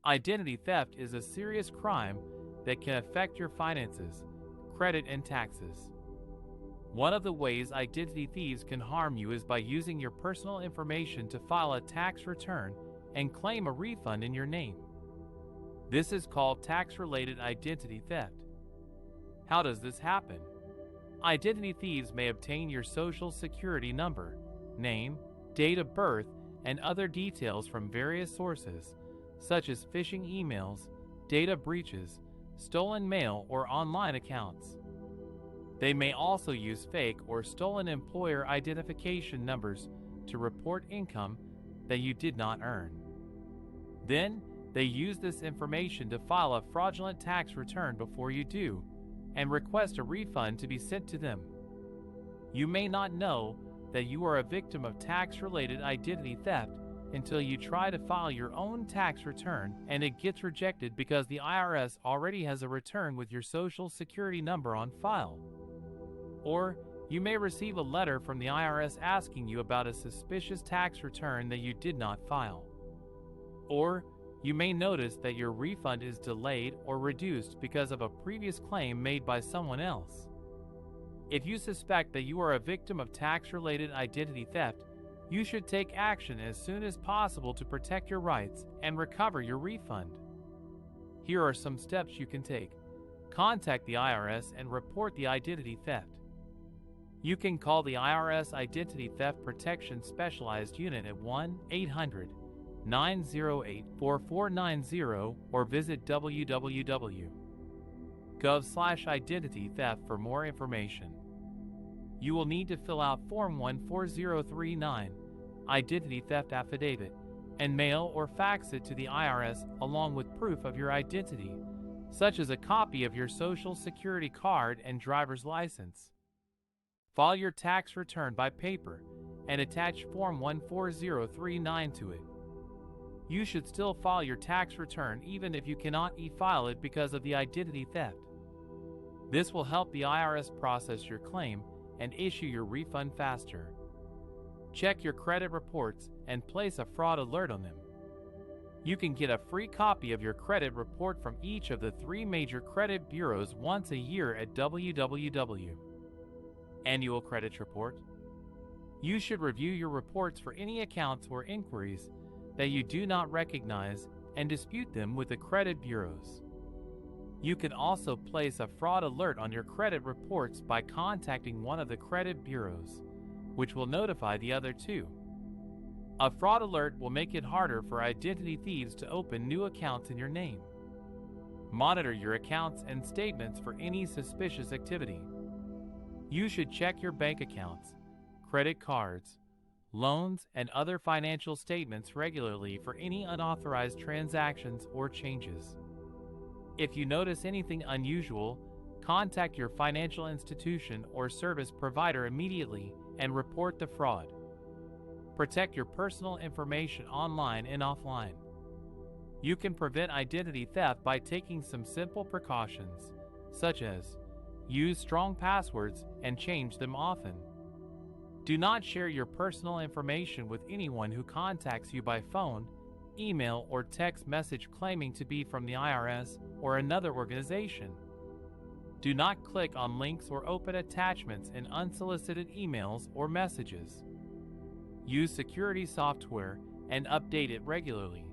Identity theft is a serious crime that can affect your finances, credit, and taxes. One of the ways identity thieves can harm you is by using your personal information to file a tax return and claim a refund in your name. This is called tax-related identity theft. How does this happen? Identity thieves may obtain your social security number, name, date of birth, and other details from various sources, such as phishing emails, data breaches, stolen mail, or online accounts. They may also use fake or stolen employer identification numbers to report income that you did not earn. Then, they use this information to file a fraudulent tax return before you do and request a refund to be sent to them. You may not know that you are a victim of tax-related identity theft until you try to file your own tax return and it gets rejected because the IRS already has a return with your social security number on file. Or you may receive a letter from the IRS asking you about a suspicious tax return that you did not file. Or you may notice that your refund is delayed or reduced because of a previous claim made by someone else. If you suspect that you are a victim of tax-related identity theft, you should take action as soon as possible to protect your rights and recover your refund. Here are some steps you can take. Contact the IRS and report the identity theft. You can call the IRS Identity Theft Protection Specialized Unit at 1-800-908-4490 or visit www.gov/identitytheft for more information. You will need to fill out Form 14039, Identity Theft Affidavit, and mail or fax it to the IRS along with proof of your identity, such as a copy of your Social Security card and driver's license. File your tax return by paper and attach Form 14039 to it. You should still file your tax return even if you cannot e-file it because of the identity theft. This will help the IRS process your claim and issue your refund faster. Check your credit reports and place a fraud alert on them. You can get a free copy of your credit report from each of the 3 major credit bureaus once a year at www. Annual Credit Report. You should review your reports for any accounts or inquiries that you do not recognize and dispute them with the credit bureaus. You can also place a fraud alert on your credit reports by contacting one of the credit bureaus, which will notify the other 2. A fraud alert will make it harder for identity thieves to open new accounts in your name. Monitor your accounts and statements for any suspicious activity. You should check your bank accounts, credit cards, loans, and other financial statements regularly for any unauthorized transactions or changes. If you notice anything unusual, contact your financial institution or service provider immediately and report the fraud. Protect your personal information online and offline. You can prevent identity theft by taking some simple precautions, such as use strong passwords and change them often. Do not share your personal information with anyone who contacts you by phone, email, or text message claiming to be from the IRS or another organization. Do not click on links or open attachments in unsolicited emails or messages. Use security software and update it regularly.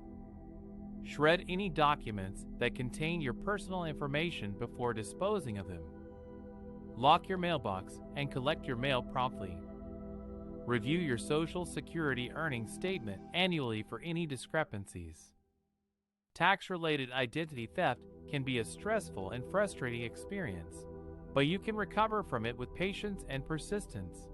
Shred any documents that contain your personal information before disposing of them. Lock your mailbox and collect your mail promptly. Review your Social Security earnings statement annually for any discrepancies. Tax-related identity theft can be a stressful and frustrating experience, but you can recover from it with patience and persistence.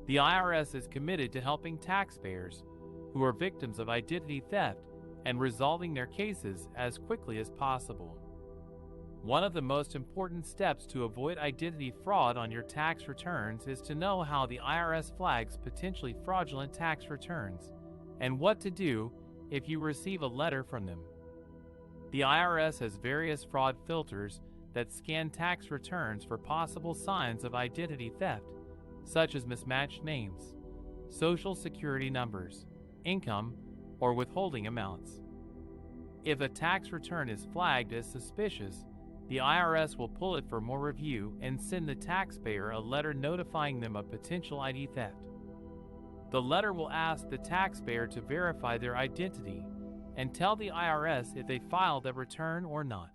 The IRS is committed to helping taxpayers who are victims of identity theft and resolving their cases as quickly as possible. One of the most important steps to avoid identity fraud on your tax returns is to know how the IRS flags potentially fraudulent tax returns and what to do if you receive a letter from them. The IRS has various fraud filters that scan tax returns for possible signs of identity theft, such as mismatched names, social security numbers, income, or withholding amounts. If a tax return is flagged as suspicious, the IRS will pull it for more review and send the taxpayer a letter notifying them of potential ID theft. The letter will ask the taxpayer to verify their identity and tell the IRS if they filed a return or not.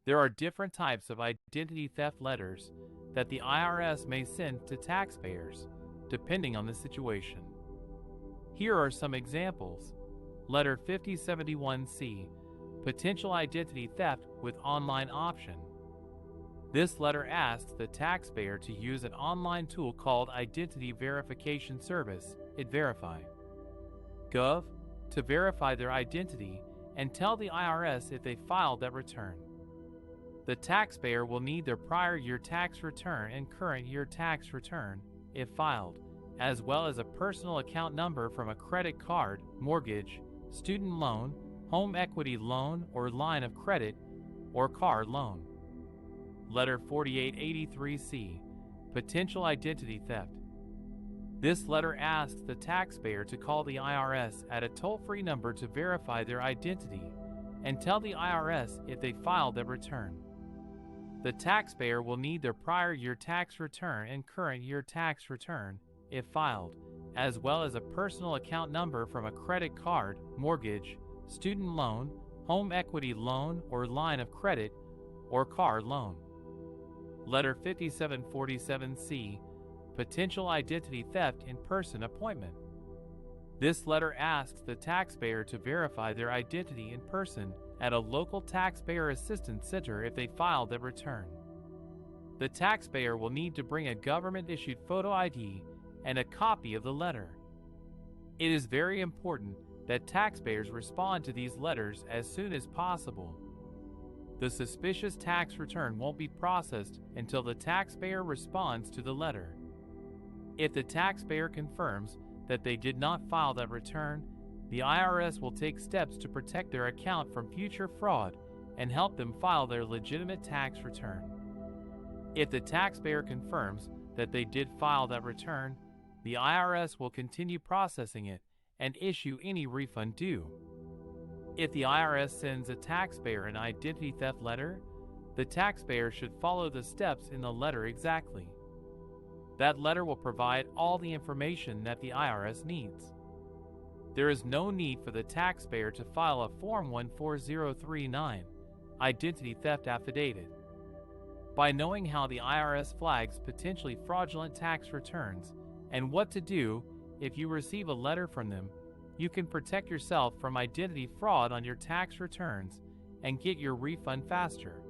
There are different types of identity theft letters that the IRS may send to taxpayers, depending on the situation. Here are some examples. Letter 5071C, Potential Identity Theft with Online Option. This letter asks the taxpayer to use an online tool called Identity Verification Service, IDVerify. Gov. To verify their identity and tell the IRS if they filed that return. The taxpayer will need their prior year tax return and current year tax return, if filed, as well as a personal account number from a credit card, mortgage, student loan, home equity loan or line of credit, or car loan. Letter 4883C, Potential Identity Theft. This letter asks the taxpayer to call the IRS at a toll-free number to verify their identity and tell the IRS if they filed their return. The taxpayer will need their prior year tax return and current year tax return, if filed, as well as a personal account number from a credit card, mortgage, student loan, home equity loan or line of credit, or car loan. Letter 5747C, Potential Identity Theft in-person appointment. This letter asks the taxpayer to verify their identity in person at a local taxpayer assistance center if they filed their return. The taxpayer will need to bring a government-issued photo ID and a copy of the letter. It is very important that taxpayers respond to these letters as soon as possible. The suspicious tax return won't be processed until the taxpayer responds to the letter. If the taxpayer confirms that they did not file that return, the IRS will take steps to protect their account from future fraud and help them file their legitimate tax return. If the taxpayer confirms that they did file that return, the IRS will continue processing it and issue any refund due. If the IRS sends a taxpayer an identity theft letter, the taxpayer should follow the steps in the letter exactly. That letter will provide all the information that the IRS needs. There is no need for the taxpayer to file a Form 14039 identity theft affidavit. By knowing how the IRS flags potentially fraudulent tax returns and what to do if you receive a letter from them, you can protect yourself from identity fraud on your tax returns and get your refund faster.